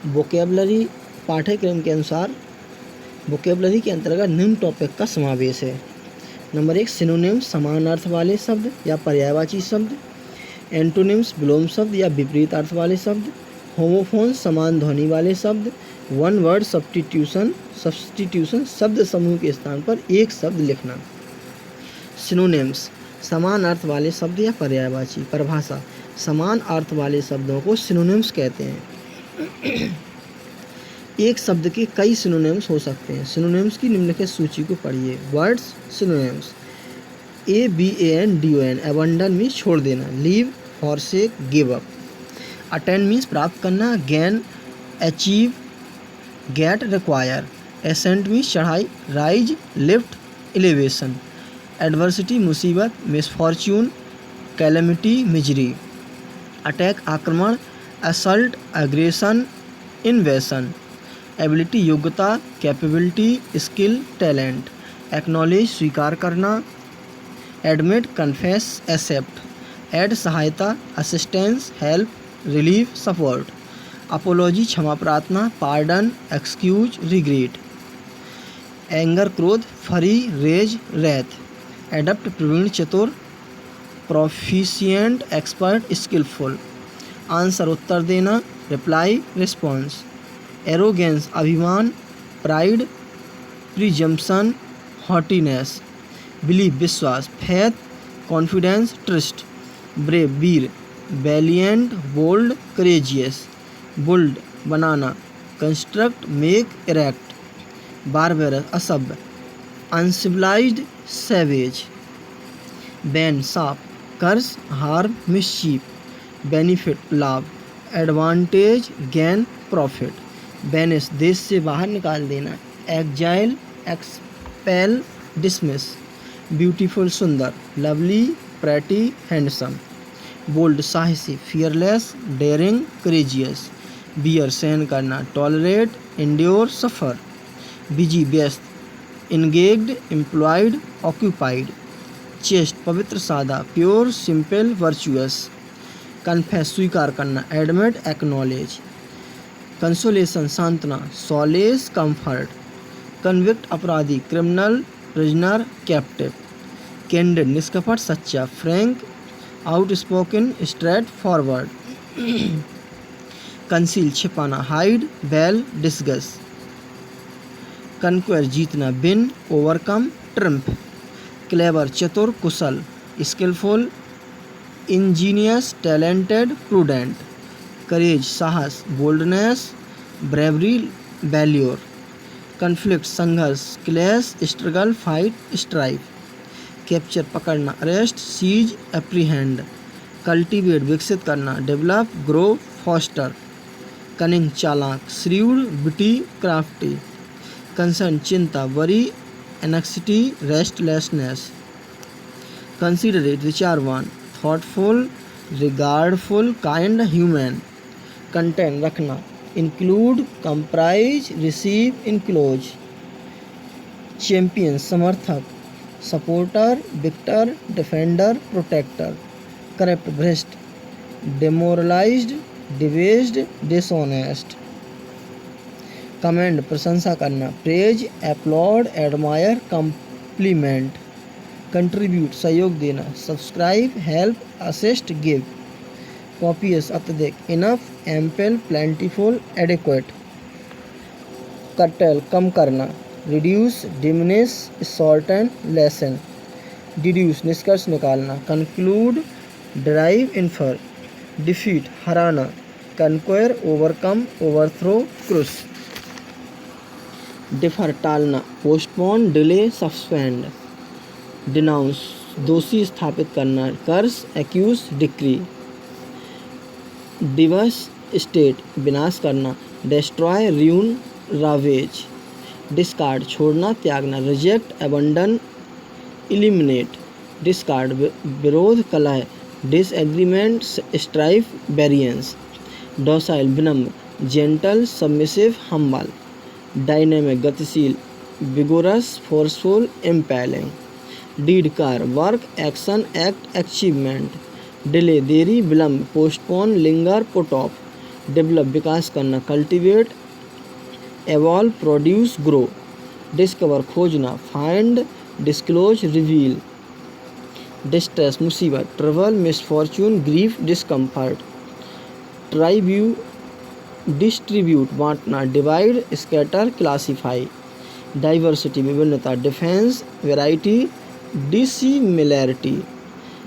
Vocabulary पाठ्यक्रम के अनुसार वोकेबलरी के अंतर्गत निम्न टॉपिक का समावेश है। नंबर 1 सिनोनिम्स समान अर्थ वाले शब्द या पर्यायवाची शब्द। एंटोनिम्स विलोम शब्द या विपरीत अर्थ वाले शब्द। होमोफोन्स समान ध्वनि वाले शब्द। वन वर्ड सब्स्टिट्यूशन शब्द समूह के स्थान पर एक शब्द लिखना। सिनोनिम्स समान अर्थ वाले शब्द या पर्यायवाची। परिभाषा समान अर्थ वाले शब्दों को सिनोनिम्स कहते हैं। एक शब्द के कई सिनोनिम्स हो सकते हैं। सिनोनिम्स की निम्नलिखित सूची को पढ़िए। Words synonyms ABANDON abandon means छोड़ देना। Leave forsake give up. Attain means प्राप्त करना। Gain achieve get require. Ascent means चढ़ाई। Rise lift elevation. एडवर्सिटी मुसीबत मिसफॉर्च्यून कैलेमिटी मिजरी। अटैक आक्रमण। Assault aggression invasion. एबिलिटी योग्यता कैपेबिलिटी स्किल टैलेंट। एक्नॉलेज स्वीकार करना। Admit confess accept. एड सहायता assistance help relief support. Apology क्षमा प्रार्थना। Pardon excuse regret. Anger क्रोध। फरी रेज रैथ। एडप्ट प्रवीण चतुर। Proficient expert skilful. आंसर उत्तर देना। Reply response. एरोगेंस अभिमान। Pride presumption haughtiness. बिलीव विश्वास। Faith confidence trust. ब्रेव वीर। Valiant bold courageous. बुल्ड बनाना। Construct make erect. बारबेरस असभ्य। Uncivilised savage. बैन साफ। Curse harm mischief. बेनिफिट लाभ। Advantage gain profit. बैनिश देश से बाहर निकाल देना। Exile expel dismiss. ब्यूटीफुल सुंदर। Lovely pretty handsome. बोल्ड साहसी। Fearless daring courageous. बियर सहन करना। टॉलरेट इंड्योर सफ़र। बिजी व्यस्त। Engaged employed occupied. चेस्ट पवित्र सादा। Pure simple virtuous. कन्फेस स्वीकार करना। Admit acknowledge. कंसोलेशन सांत्वना। Solace comfort. कन्विक्ट अपराधी। Criminal prisoner captive. कैंडिड निष्कपट सच्चा। Frank outspoken straightforward. Conceal छिपाना। Hide veil disguise. कन्क्वेर जीतना। Win overcome triumph. क्लेवर चतुर कुशल। Skilful ingenious talented prudent. Courage साहस। Boldness bravery valour. कन्फ्लिक्ट संघर्ष। Clash struggle fight strife. Capture पकड़ना। Arrest seize apprehend. Cultivate विकसित करना। Develop grow foster. Cunning चालाक। Shrewd witty crafty. कंसर्न चिंता। Worry anxiety restlessness. कंसिडरेट विचारवान। Thoughtful regardful kind humane. Contain रखना। Include comprise receive enclose. Champion समर्थक। Supporter victor defender protector. Corrupt भ्रष्ट। Demoralised debased dishonest. Commend प्रशंसा करना। Praise applaud admire compliment. Contribute सहयोग देना। Subscribe help assist give. Copious अत्यधिक। Enough ample plentiful adequate. Curtail कम करना। Reduce diminish shorten lessen. Deduce निष्कर्ष निकालना। Conclude derive infer. डिफीट हराना। कन्क्वेर ओवरकम ओवरथ्रो क्रुश। डिफर टालना। Postpone delay suspend. डिनाउंस दोषी स्थापित करना। कर्स एक्यूज डिक्री। डिवस स्टेट विनाश करना। Destroy ruin रावेज। डिस्कार्ड छोड़ना त्यागना। Reject abandon eliminate. डिस्कार्ड विरोध कलह। Disagreement strife variance. डॉसाइल विनम्र। Gentle submissive humble. डायनेमिक गतिशील। Vigorous forceful impelling. डीड कार work action act achievement. Delay देरी विलम्ब। Postpone linger put off. Develop विकास करना, cultivate evolve produce grow, discover खोजना, फाइंड डिस्क्लोज रिवील, डिस्ट्रेस मुसीबत, trouble misfortune, grief discomfort, distribute बांटना, divide scatter classify, diversity विभिन्नता, difference variety, dissimilarity,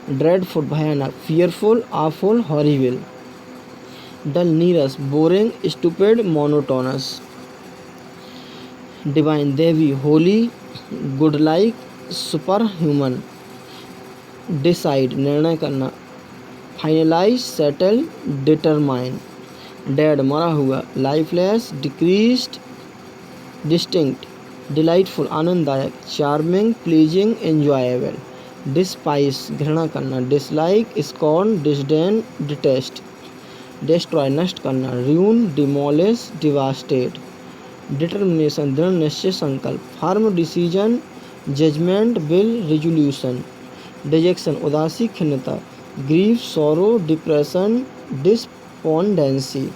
dreadful भयानक, fearful awful horrible, dull नीरस, boring stupid monotonous, divine देवी, holy godlike, super human, decide निर्णय करना, finalise settle determine, dead मरा हुआ, lifeless deceased, distinct delightful आनंददायक, चार्मिंग प्लीजिंग एंजॉयबल, डिस्पाइस घृणा करना, dislike scorn disdain detest, destroy नष्ट करना, र्यून डिमोलिश डिवास्टेट, डिटर्मिनेशन दृढ़ निश्चय संकल्प, firm decision judgement will resolution, dejection उदासी खिन्नता, grief sorrow depression despondency,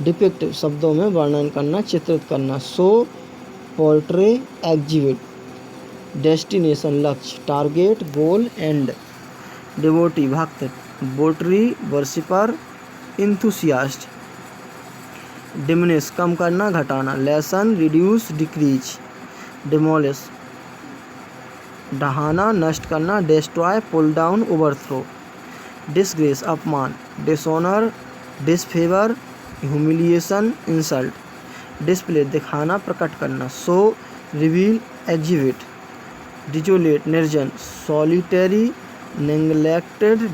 depict शब्दों में वर्णन करना चित्रित करना, शो पोर्ट्रे एग्जिबिट, डेस्टिनेशन लक्ष्य, टारगेट गोल एंड, डिवोटी भक्त, वोटरी वर्शिपर, इंथुसियास्ट, डिमिनिश कम करना घटाना, लेसन रिड्यूस डिक्रीज, डिमोलिश ढहाना नष्ट करना, destroy pull down overthrow, disgrace अपमान, dishonour disfavour humiliation insult, display दिखाना प्रकट करना, शो रिवील एग्जिबिट, डिजोलेट निर्जन, solitary neglected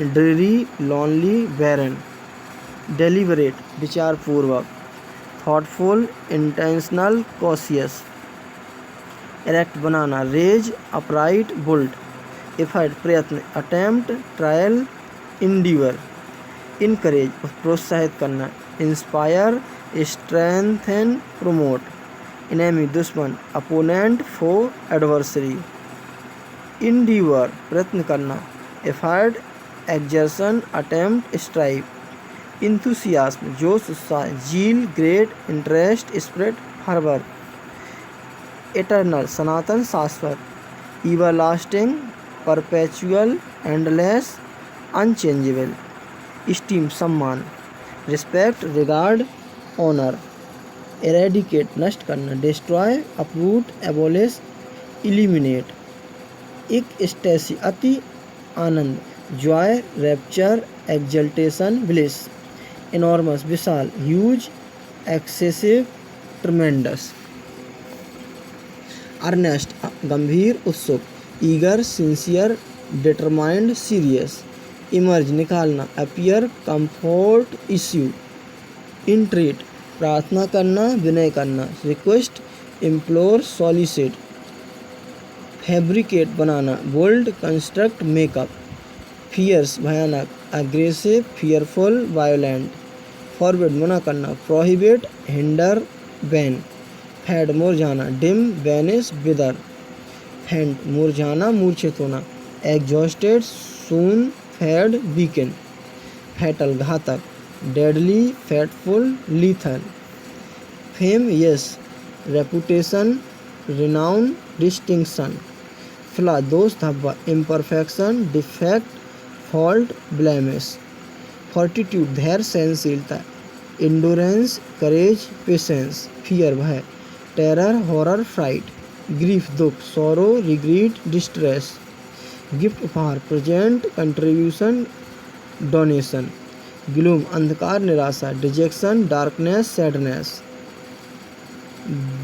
dreary lonely barren, deliberate विचारपूर्वक, थॉटफुल इंटेंशनल कॉशियस, इरेक्ट बनाना, रेज अपराइट बुल्ट, एफर्ट प्रयत्न, अटेम्प्ट ट्रायल इंडीवर, इनकरेज प्रोत्साहित करना, इंस्पायर स्ट्रेंथन प्रोमोट, इनेमी दुश्मन, अपोनेंट फो एडवर्सरी, इंडीवर प्रयत्न करना, effort exertion attempt strive, enthusiasm जोश उत्साह, zeal great interest spirit fervour, eternal सनातन शाश्वत, everlasting perpetual endless unchangeable, steam सम्मान, रिस्पेक्ट रिगार्ड ऑनर, एरेडिकेट नष्ट करना, destroy uproot abolish eliminate, ecstasy अति आनंद, जॉय रैप्चर एक्जल्टेशन ब्लिस, इनॉर्मस विशाल, huge excessive tremendous, Ernest गंभीर उत्सुक, eager sincere determined serious, emerge निकालना, appear comfort issue, entreat प्रार्थना करना विनय करना, रिक्वेस्ट इम्प्लोर सॉलिसिट, फैब्रिकेट बनाना, बोल्ड कंस्ट्रक्ट मेकअप, फियर्स भयानक, अग्रेसिव फियरफुल वायोलेंट, फॉरबिड मना करना, प्रोहिबिट हिंडर बैन, फैड मुरझाना, डिम वैनिश विदर, फेंट मुरझाना मूर्छित होना, exhausted swoon fade weakened, fatal घातक, डेडली फैटफुल लीथल, फेम यस रेपुटेशन रिनाउन डिस्टिंक्शन, फ्ला दोष धब्बा, imperfection defect fault blemish, fortitude धैर्य सहनशीलता, इंडोरेंस करेज पेशेंस, फियर भय, टेरर हॉरर फ्राइट, ग्रीफ दुख, सोरो रिग्रेट डिस्ट्रेस, गिफ्ट उपहार, प्रेजेंट कंट्रीब्यूशन डोनेशन, ग्लूम अंधकार निराशा, डिजेक्शन डार्कनेस सैडनेस,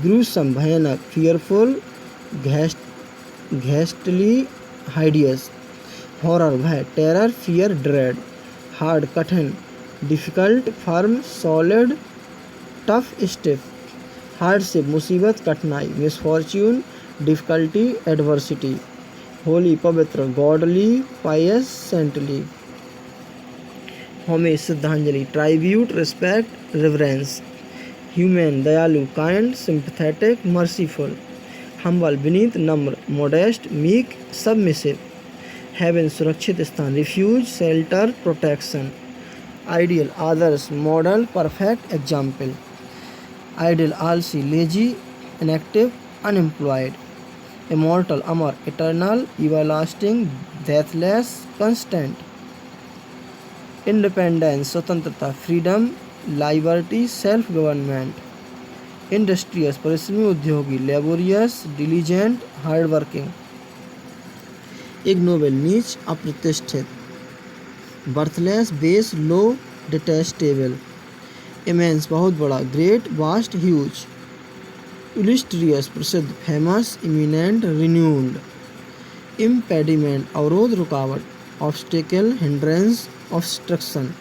ग्रूसम भयानक, फियरफुल घेस्टली हाइडियस, हॉरर भय, टेरर फियर ड्रेड, हार्ड कठिन, difficult firm solid tough stiff, hardship मुसीबत कठिनाई, मिसफॉर्च्यून डिफिकल्टी एडवर्सिटी, होली पवित्र, गॉडली पायस सेंटली, होमेज श्रद्धांजलि, ट्राइब्यूट रिस्पेक्ट रिवरेंस, ह्यूमन दयालु, काइंड सिंपैथेटिक मर्सीफुल, हम्बल विनीत नम्र, मोडेस्ट मीक सबमिसिव, हेवन सुरक्षित स्थान, रिफ्यूज शेल्टर प्रोटेक्शन, आइडियल आदर्श, मॉडल परफेक्ट एग्जाम्पल। आइडियल आलसी, लेजी, इनएक्टिव, अनएम्प्लॉयड। इमॉर्टल अमर, eternal, everlasting, deathless, constant. Independence स्वतंत्रता, freedom, liberty, self government. Industrious परिश्रमी, उद्योगी, laborious, diligent, hard working. Ignoble नीच, अप्रतिष्ठित। बर्थलेस बेस, लो, डिटेस्टेबल। इमेंस बहुत बड़ा, ग्रेट, वास्ट, ह्यूज। इलिस्ट्रियस प्रसिद्ध, फेमस, इमिनेंट, रिन्यूड। इम्पेडिमेंट अवरोध, रुकावट। Obstacle hindrance, obstruction.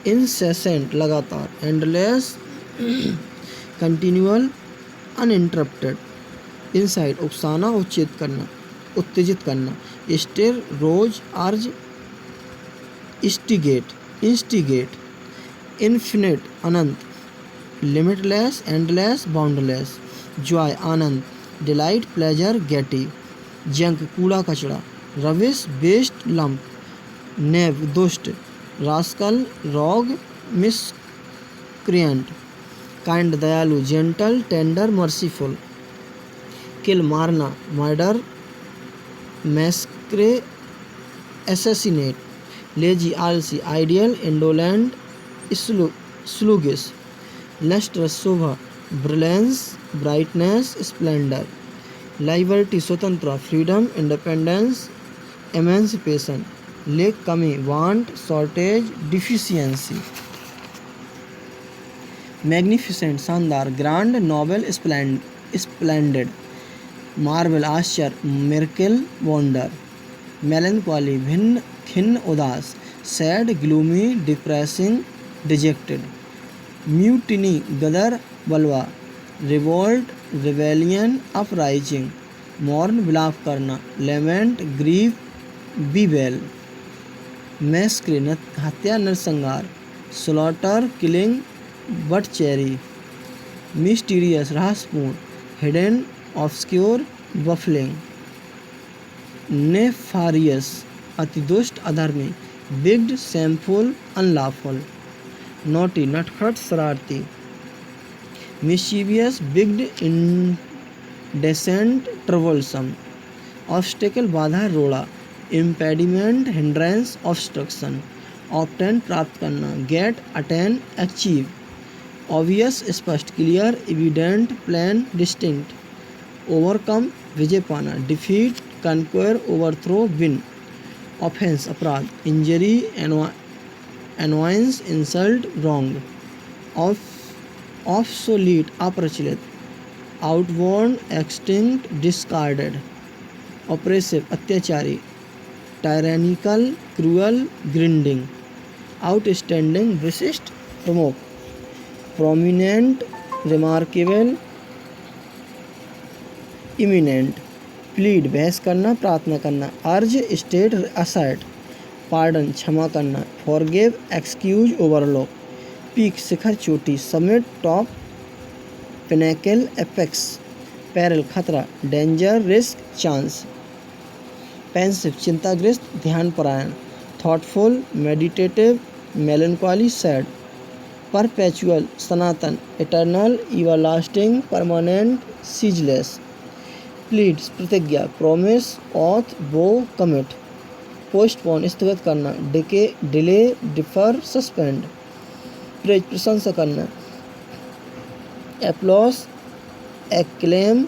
इंसेसेंट लगातार, एंडलेस, कंटिन्यूअल, अनइंटरप्टेड। इंसाइट उकसाना, उत्तेजित करना। स्टिर, रोज, अर्ज, इंस्टिगेट। इन्फिनिट अनंत, लिमिटलेस, एंडलेस, बाउंडलेस। जॉय आनंद, डिलाइट, प्लेजर, गेटी। जंक कूड़ा कचरा, रविश, वेस्ट, लंप। नेव दुष्ट, रास्कल, रॉग, मिसक्रिएंट। काइंड दयालु, जेंटल, टेंडर, मर्सीफुल। किल मारना, मर्डर, मैस्क्रे, एसेसिनेट। लेजी आलसी, आइडियल, इंडोलेंट, स्लूगिश। लस्ट्रस शोभा, ब्रिलेंस, ब्राइटनेस, स्प्लेंडर। लिबर्टी स्वतंत्रता, फ्रीडम, इंडिपेंडेंस, एमेंसिपेशन। लेक कमी, want, shortage, deficiency. Magnificent शानदार, grand, noble, splendid. Marvel आश्चर्य, मिरेकल, वंडर। मेलनकॉली भिन्न, खिन्न, उदास। Sad, gloomy, depressing, dejected. Mutiny गदर, बलवा। Revolt, rebellion, uprising. मॉर्न विलाप करना, लेमेंट, ग्रीव, बीवेल। मैस्क्रे हत्या, नरसंहार। Slaughter, killing, butchery. मिस्टीरियस रहस्यपूर्ण, हिडन, ऑब्सक्योर, बफलिंग। नेफारियस अति दुष्ट, अधर्मी। Wicked, shameful, unlawful. नोटी नटखट, शरारती। Mischievous, wicked, indecent, troublesome. Obstacle बाधा, रोड़ा। Impediment, hindrance, obstruction. ऑब्टेन प्राप्त करना, गेट, अटेन, अचीव। ऑब्वियस स्पष्ट, clear, evident, plain, distinct. Overcome विजय पाना, defeat, conquer, overthrow, win. Offence अपराध, injury, annoyance, insult, wrong. Obsolete अप्रचलित। Outworn, extinct, discarded. ऑपरेसिव अत्याचारी। टायरेनिकल, क्रूअल, ग्रिंडिंग। आउटस्टैंडिंग विशिष्ट, प्रमुख। Prominent, remarkable, imminent. प्लीड बहस करना, प्रार्थना करना। अर्ज स्टेट, असर्ट। पार्डन क्षमा करना। Forgive, excuse, overlook. पीक शिखर, चोटी। Summit, top. Pinnacle, apex. Peril खतरा। Danger, risk, chance. पेंसिव चिंताग्रस्त, ध्यानपरायण। Thoughtful, meditative, melancholy, sad. Perpetual सनातन। Eternal, everlasting, permanent, ceaseless. Pledge प्रतिज्ञा। Promise, oath, vow, commit. Postpone स्थगित करना। Delay, differ, suspend. प्रेज प्रशंसा करना। Applause, acclaim,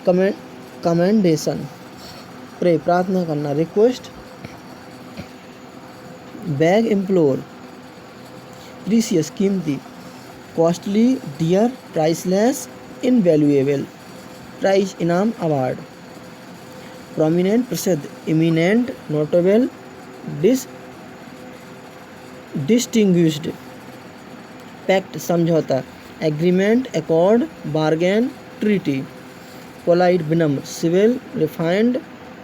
commendation. प्रे प्रार्थना करना। Request, beg, implore. प्रीसियस कीमती। Costly, dear, priceless, invaluable. Prize इनाम, अवार्ड। प्रोमिनेंट प्रसिद्ध। Eminent notable, distinguished. पैक्ट समझौता। Agreement, accord, bargain, treaty. Polite विनम्र। Civil, refined,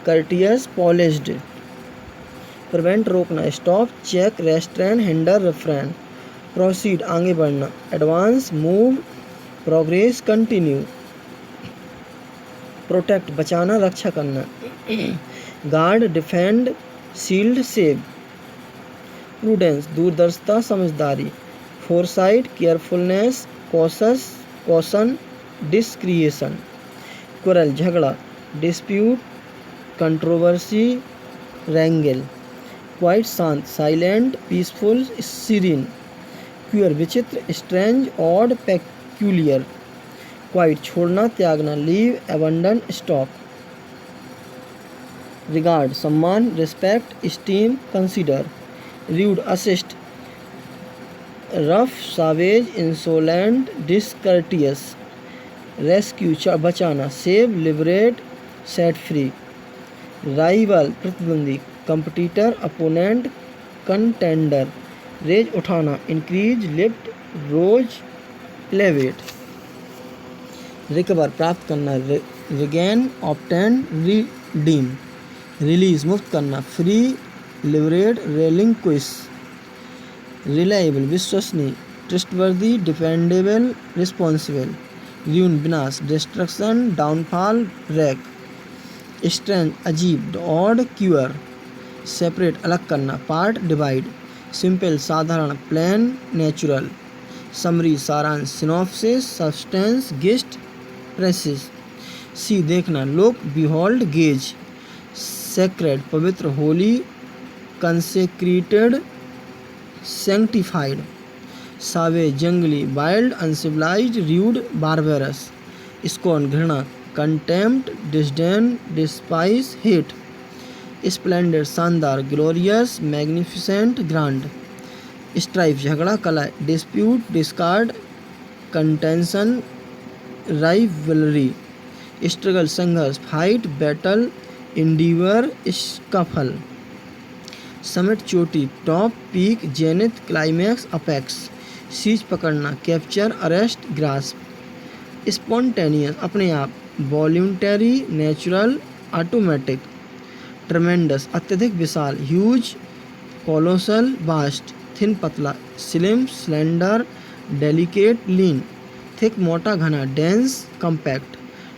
courteous, polished. Prevent रोकना। Stop, check, restrain, hinder, refrain. Proceed आगे बढ़ना। Advance, move, progress, continue. Protect बचाना, रक्षा करना। Guard, defend, shield, save. Prudence दूरदर्शिता समझदारी, foresight carefulness, caution discretion. Quarrel झगड़ा, डिस्प्यूट कंट्रोवर्सी, रैंगल। क्वाइट शांत साइलेंट, पीसफुल, सीरीन। क्यूअर विचित्र, स्ट्रेंज, ऑड, पेक्यूलियर। क्वाइट छोड़ना त्यागना, लीव, एबंडन, स्टॉप। रिगार्ड सम्मान, रिस्पेक्ट, स्टीम, कंसीडर। रूड असिस्ट, rough, savage, insolent, discourteous. Rescue बचाना, save, liberate, set free. Rival प्रतिद्वंदी, competitor, opponent, contender. Raise उठाना, increase, lift, rouse, elevate. Recover प्राप्त करना, regain, obtain, redeem. Release मुक्त करना, free, liberate, relinquish. Reliable विश्वसनीय, trustworthy, dependable, responsible. Ruin विनाश, destruction, downfall, wreck. Strange अजीब, ऑड, क्यूअर। सेपरेट अलग करना, पार्ट, डिवाइड। सिंपल साधारण, प्लेन, नेचुरल। समरी सारांश, सिनॉप्सिस, सब्सटेंस, गिस्ट, प्रेसिस। सी देखना, लुक, बिहोल्ड, गेज। सेक्रेड पवित्र, होली, कंसेक्रेटेड, सैंक्टिफाइड। सावे जंगली, wild, uncivilised, rude, barbarous. Scorn घृणा, contempt, disdain, despise, hate. Splendid शानदार, ग्लोरियस, मैग्निफिसेंट, ग्रांड। स्ट्राइफ झगड़ा कला, dispute, discord, contention, rivalry. Struggle संघर्ष, fight, battle, endeavour, scuffle. Summit चोटी, top, peak, zenith, climax, apex. Seize पकड़ना, capture, arrest, grasp. Spontaneous अपने आप, voluntary, natural, automatic. Tremendous अत्यधिक विशाल, ह्यूज, कोलोसल, वास्ट। थिन पतला, slim, slender, delicate, lean. Thick मोटा घना, डेंस, कम्पैक्ट।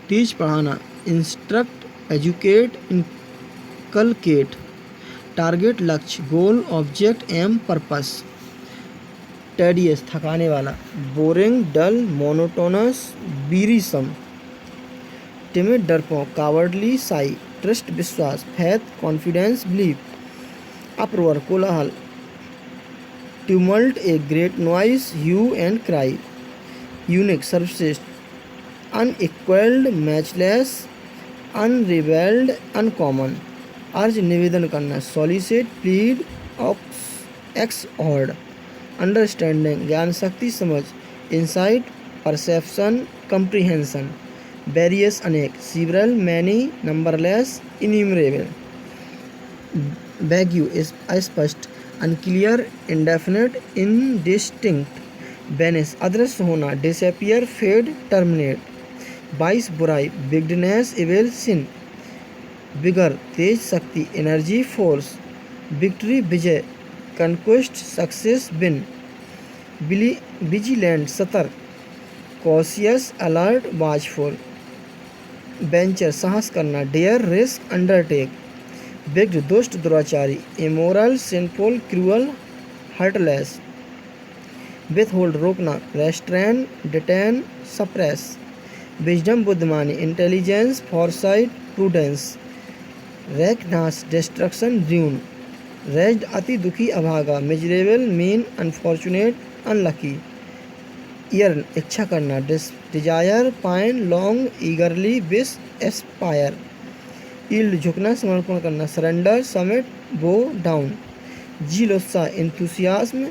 टीच पढ़ाना, इंस्ट्रक्ट, एजुकेट, इनकलकेट। टारगेट लक्ष्य, goal, object, aim, purpose. Tedious थकाने वाला, boring, dull, monotonous, wearisome. Timid डरपोक, कावर्डली, साई। ट्रस्ट विश्वास, फैथ, कॉन्फिडेंस, बिलीफ। अप्रवर कोलाहल, tumult, a great noise, hue and cry. Unique सर्वश्रेष्ठ, unequalled, matchless, अनरिवेल्ड, uncommon. अर्ज निवेदन करना, सॉलिसिट, प्लीड, एक्सहॉर्ड। अंडरस्टैंडिंग ज्ञान शक्ति समझ, इंसाइट, परसेप्शन, कंप्रीहेंशन। वेरियस अनेक, several, many, numberless, innumerable. Vague अस्पष्ट, अनक्लियर, इंडेफिनिट, इनडिस्टिंक्ट। वेनिस अदृश्य होना, डिसअपियर, फेड, टर्मिनेट। बाइस बुराई, बिगडनेस, इविल, सिन। विगर तेज शक्ति, एनर्जी, फोर्स। विक्ट्री विजय, कन्क्वेस्ट, सक्सेस, विन। विजिलेंट सतर्क, कॉशियस, अलर्ट, वाचफुल। वेंचर साहस करना, डेयर, रिस्क, अंडरटेक। विग्ड दुष्ट, दुराचारी, immoral, sinful, cruel, heartless. Withhold रोकना, रेस्ट्रेन, डिटेन, सप्रेस। विजडम बुद्धिमानी, इंटेलिजेंस, फॉरसाइट, प्रूडेंस। रैक नाश, डिस्ट्रक्शन, र्यून। रेज्ड अति दुखी, अभागा, miserable, mean, unfortunate, unlucky. Yearn इच्छा करना, desire, pine, long, eagerly, wish, aspire. Yield झुकना, समर्पण करना, surrender, submit, bow down. Zeal उत्साह, इंथुसियाज्म,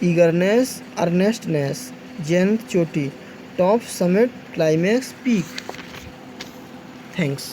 ईगरनेस, अर्नेस्टनेस। जेंथ चोटी, top, summit, climax, peak. Thanks.